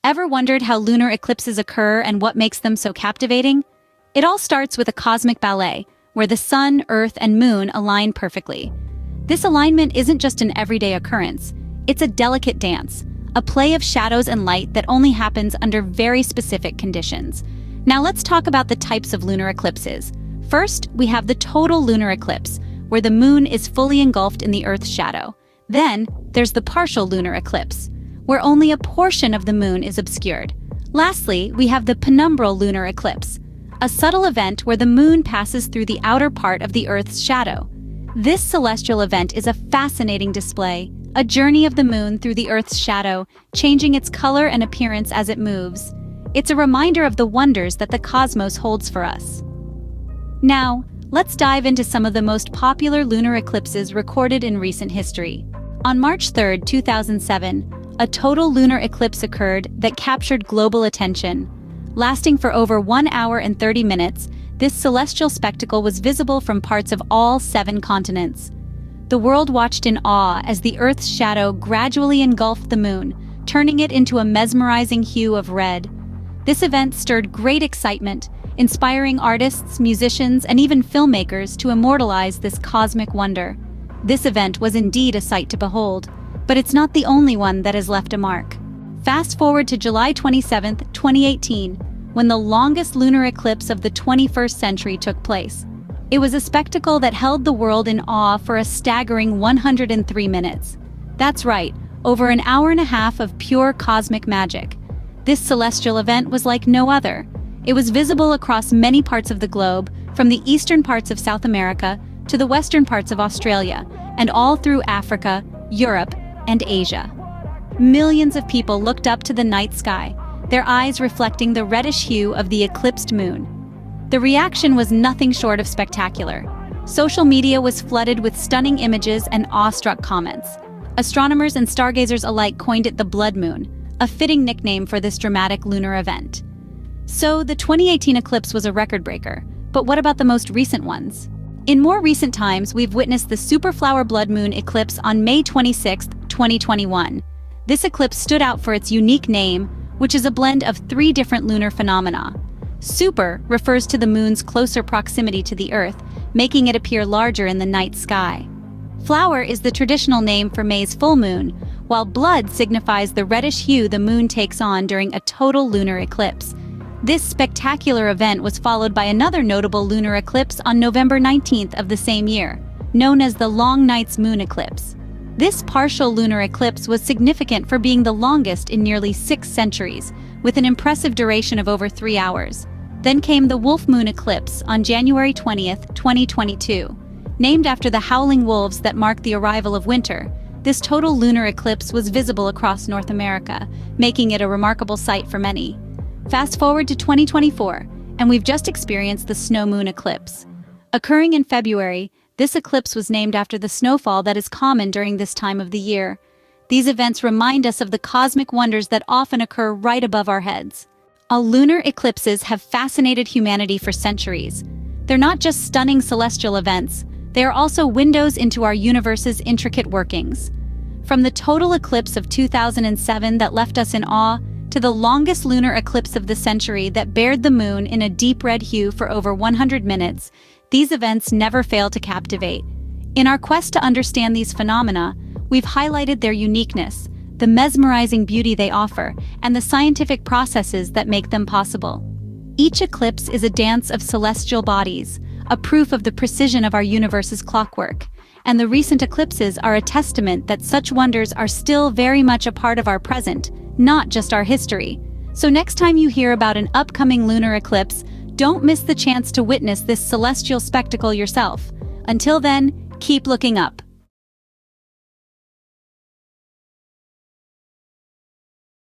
Ever wondered how lunar eclipses occur and what makes them so captivating? It all starts with a cosmic ballet, where the sun, earth, and moon align perfectly. This alignment isn't just an everyday occurrence, it's a delicate dance, a play of shadows and light that only happens under very specific conditions. Now let's talk about the types of lunar eclipses. First, we have the total lunar eclipse, where the moon is fully engulfed in the Earth's shadow. Then, there's the partial lunar eclipse, where only a portion of the moon is obscured. Lastly, we have the penumbral lunar eclipse, a subtle event where the moon passes through the outer part of the Earth's shadow. This celestial event is a fascinating display, a journey of the moon through the Earth's shadow, changing its color and appearance as it moves. It's a reminder of the wonders that the cosmos holds for us. Now, let's dive into some of the most popular lunar eclipses recorded in recent history. On March 3, 2007, a total lunar eclipse occurred that captured global attention. Lasting for over 1 hour and 30 minutes, this celestial spectacle was visible from parts of all 7 continents. The world watched in awe as the Earth's shadow gradually engulfed the moon, turning it into a mesmerizing hue of red. This event stirred great excitement, inspiring artists, musicians, and even filmmakers to immortalize this cosmic wonder. This event was indeed a sight to behold, but it's not the only one that has left a mark. Fast forward to July 27, 2018, when the longest lunar eclipse of the 21st century took place. It was a spectacle that held the world in awe for a staggering 103 minutes. That's right, over an hour and a half of pure cosmic magic. This celestial event was like no other. It was visible across many parts of the globe, from the eastern parts of South America to the western parts of Australia, and all through Africa, Europe, and Asia. Millions of people looked up to the night sky, their eyes reflecting the reddish hue of the eclipsed moon. The reaction was nothing short of spectacular. Social media was flooded with stunning images and awestruck comments. Astronomers and stargazers alike coined it the blood moon, a fitting nickname for this dramatic lunar event. So, the 2018 eclipse was a record breaker, but what about the most recent ones? In more recent times, we've witnessed the superflower blood moon eclipse on May 26, 2021. This eclipse stood out for its unique name, which is a blend of 3 different lunar phenomena. Super refers to the moon's closer proximity to the Earth, making it appear larger in the night sky. Flower is the traditional name for May's full moon, while blood signifies the reddish hue the moon takes on during a total lunar eclipse. This spectacular event was followed by another notable lunar eclipse on November 19th of the same year, known as the Long Night's Moon Eclipse. This partial lunar eclipse was significant for being the longest in nearly 6 centuries, with an impressive duration of over 3 hours. Then came the Wolf Moon Eclipse on January 20th, 2022. Named after the howling wolves that mark the arrival of winter, this total lunar eclipse was visible across North America, making it a remarkable sight for many. Fast forward to 2024, and we've just experienced the snow moon eclipse. Occurring in February, this eclipse was named after the snowfall that is common during this time of the year. These events remind us of the cosmic wonders that often occur right above our heads. Lunar eclipses have fascinated humanity for centuries. They're not just stunning celestial events, they are also windows into our universe's intricate workings. From the total eclipse of 2007 that left us in awe, to the longest lunar eclipse of the century that bared the moon in a deep red hue for over 100 minutes, these events never fail to captivate. In our quest to understand these phenomena, we've highlighted their uniqueness, the mesmerizing beauty they offer, and the scientific processes that make them possible. Each eclipse is a dance of celestial bodies, a proof of the precision of our universe's clockwork, and the recent eclipses are a testament that such wonders are still very much a part of our present, not just our history. So next time you hear about an upcoming lunar eclipse, don't miss the chance to witness this celestial spectacle yourself. Until then, keep looking up.